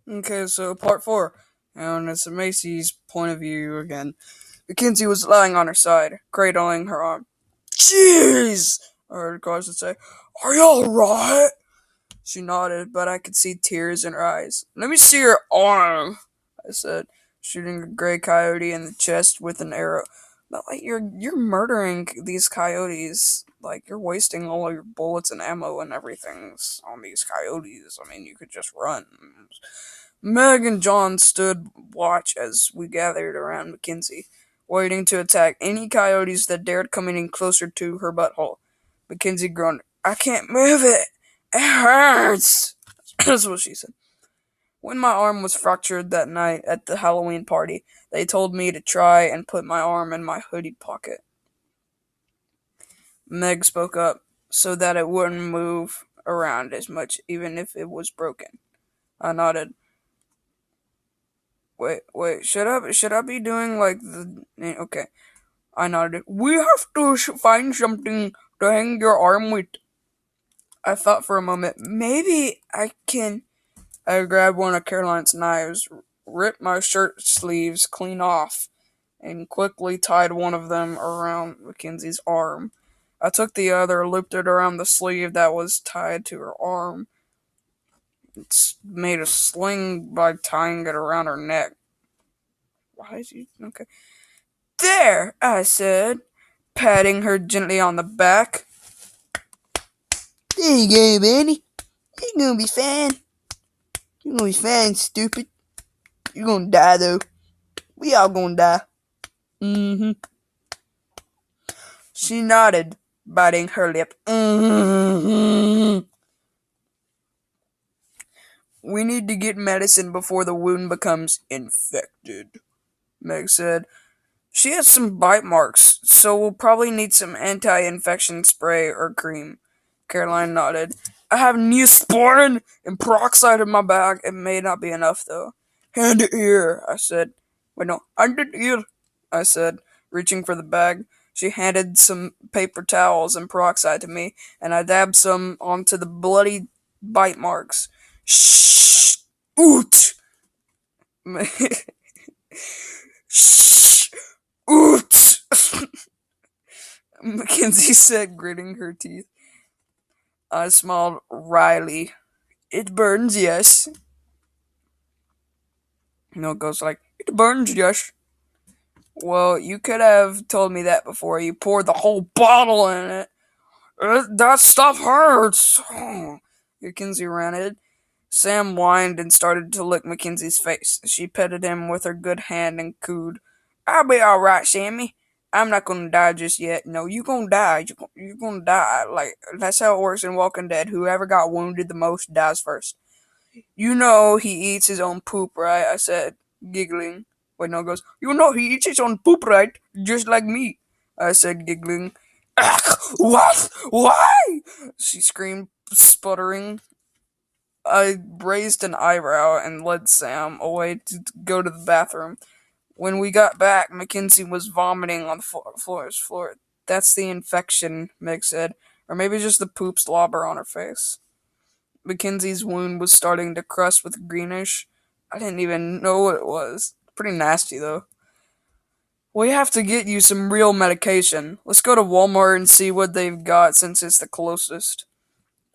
Okay, so part four. And it's Macy's point of view again. Mackenzie was lying on her side, cradling her arm. Jeez! I heard Carson say, "Are you alright?" She nodded, but I could see tears in her eyes. "Let me see your arm," I said, shooting a gray coyote in the chest with an arrow. Not like you're murdering these coyotes. Like you're wasting all of your bullets and ammo and everything on these coyotes. I mean, you could just run. Meg and John stood watch as we gathered around Mackenzie, waiting to attack any coyotes that dared come any closer to her butthole. Mackenzie groaned, "I can't move it. It hurts." That's what she said. When my arm was fractured that night at the Halloween party, they told me to try and put my arm in my hoodie pocket. Meg spoke up so that it wouldn't move around as much, even if it was broken. I nodded. Wait, should I be doing like the. Okay. I nodded. "We have to find something to hang your arm with." I thought for a moment, maybe I can. I grabbed one of Caroline's knives, ripped my shirt sleeves clean off, and quickly tied one of them around Mackenzie's arm. I took the other, looped it around the sleeve that was tied to her arm. It's made a sling by tying it around her neck. Why is he okay? "There," I said, patting her gently on the back. "There you go, Benny. You're gonna be fine. You're gonna be fine, stupid. You're gonna die, though. We all gonna die." Mm-hmm. She nodded, biting her lip. Mm-hmm. "We need to get medicine before the wound becomes infected," Meg said. "She has some bite marks, so we'll probably need some anti-infection spray or cream." Caroline nodded. "I have Neosporin and peroxide in my bag. It may not be enough, though." "Hand it here," I said. "Wait, no, hand it here," I said, reaching for the bag. She handed some paper towels and peroxide to me, and I dabbed some onto the bloody bite marks. "Shh! Oot!" "Shh! Oot!" Mackenzie said, gritting her teeth. I smiled wryly. "It burns, yes." It goes like, "It burns, yes." "Well, you could have told me that before you poured the whole bottle in it. That stuff hurts." Mackenzie ranted. Sam whined and started to lick Mackenzie's face. She petted him with her good hand and cooed, "I'll be alright, Sammy. I'm not gonna die just yet. No, you gonna die. You gonna die. Like, that's how it works in Walking Dead. Whoever got wounded the most dies first." "You know he eats his own poop, right?" I said, giggling. Wait, no, it goes, "You know he eats his own poop, right? Just like me," I said, giggling. "Ugh, what? Why?" she screamed, sputtering. I raised an eyebrow and led Sam away to go to the bathroom. When we got back, Mackenzie was vomiting on the floor. "That's the infection," Meg said. "Or maybe just the poop slobber on her face." Mackenzie's wound was starting to crust with greenish. I didn't even know what it was. Pretty nasty, though. "We have to get you some real medication. Let's go to Walmart and see what they've got since it's the closest."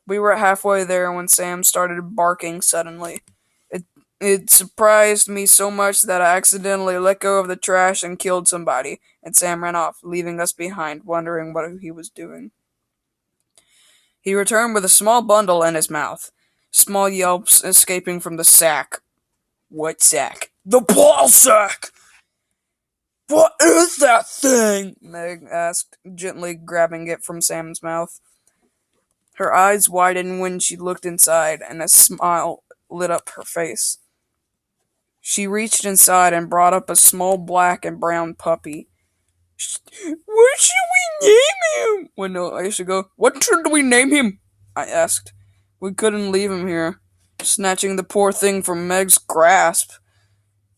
We were halfway there when Sam started barking suddenly. It, it surprised me so much that I accidentally let go of the trash and killed somebody, and Sam ran off, leaving us behind, wondering what he was doing. He returned with a small bundle in his mouth, small yelps escaping from the sack. "What sack?" "The ball sack!" "What is that thing?" Meg asked, gently grabbing it from Sam's mouth. Her eyes widened when she looked inside, and a smile lit up her face. She reached inside and brought up a small black and brown puppy. "What should we name him?" Well, no, I should go. "What should we name him?" I asked. We couldn't leave him here, snatching the poor thing from Meg's grasp.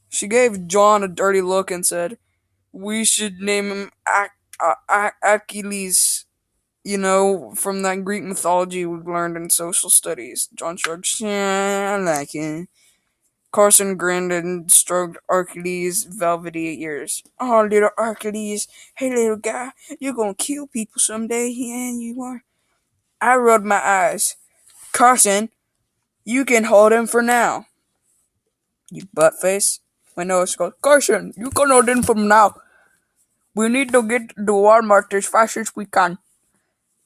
She gave John a dirty look and said, "We should name him Achilles. You know, from that Greek mythology we learned in social studies." John shrugged. "Yeah, I like it." Carson grinned and stroked Archides' velvety ears. Oh, little Archides. Hey, little guy. You're gonna kill people someday, yeah, you are. I rubbed my eyes. Carson, you can hold him for now. You buttface. My nose goes, Carson, you can hold him from now. We need to get to Walmart as fast as we can.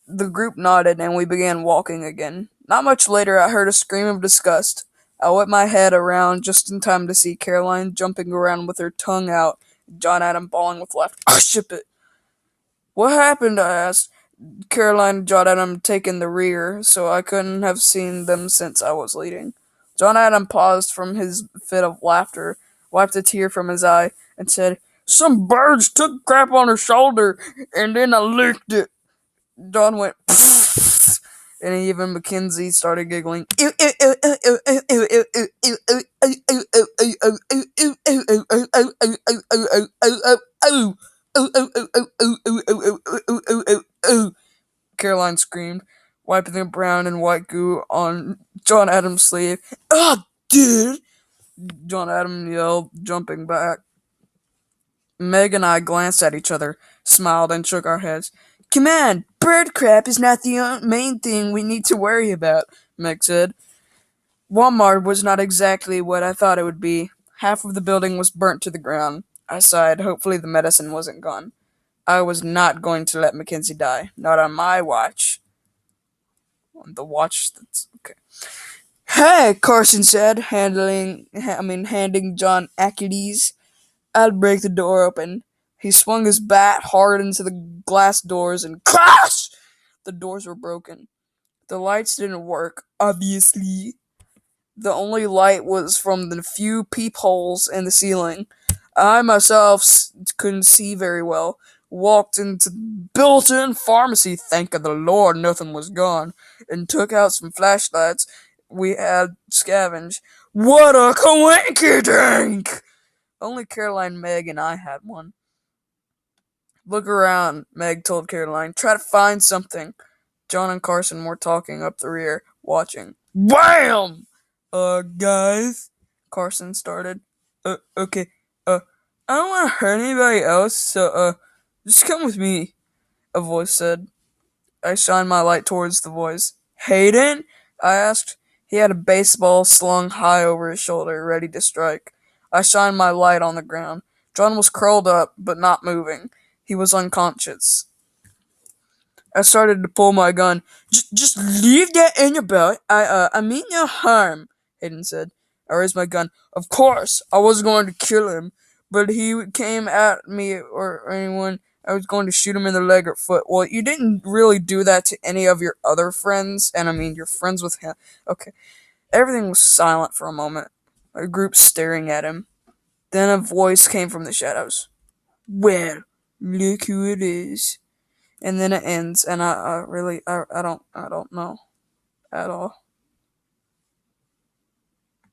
The group nodded and we began walking again. Not much later, I heard a scream of disgust. I whipped my head around just in time to see Caroline jumping around with her tongue out, John Adam bawling with laughter. Ship it! What happened? I asked. Caroline and John Adam taking the rear, so I couldn't have seen them since I was leading. John Adam paused from his fit of laughter, wiped a tear from his eye, and said, Some birds took crap on her shoulder, and then I licked it. John went, and even Mackenzie started giggling. Caroline screamed, wiping the brown and white goo on John Adams' sleeve. Oh, dude! John Adam yelled, jumping back. Meg and I glanced at each other, smiled, and shook our heads. Come on, bird crap is not the main thing we need to worry about, Meg said. Walmart was not exactly what I thought it would be. Half of the building was burnt to the ground. I sighed, hopefully the medicine wasn't gone. I was not going to let Mackenzie die. Not on my watch. On the watch that's okay. Hey, Carson said, handing John Acades. I'll break the door open. He swung his bat hard into the glass doors and crash! The doors were broken. The lights didn't work, obviously. The only light was from the few peepholes in the ceiling. I myself couldn't see very well. Walked into the built-in pharmacy, thank the Lord nothing was gone, and took out some flashlights we had scavenged. What a coinkydink! Only Caroline, Meg, and I had one. Look around, Meg told Caroline. Try to find something. John and Carson were talking up the rear, watching. Wham! Guys, Carson started. Okay, I don't want to hurt anybody else, so, just come with me, a voice said. I shined my light towards the voice. Hayden? I asked. He had a baseball slung high over his shoulder, ready to strike. I shined my light on the ground. John was curled up, but not moving. He was unconscious. I started to pull my gun. Just leave that in your belt. I mean no harm, Hayden said. I raised my gun. Of course, I was going to kill him, but he came at me or anyone. I was going to shoot him in the leg or foot. Well, you didn't really do that to any of your other friends, and I mean, you're friends with him. Okay. Everything was silent for a moment. A group staring at him. Then a voice came from the shadows. Well, look who it is. And then it ends, and I don't know at all.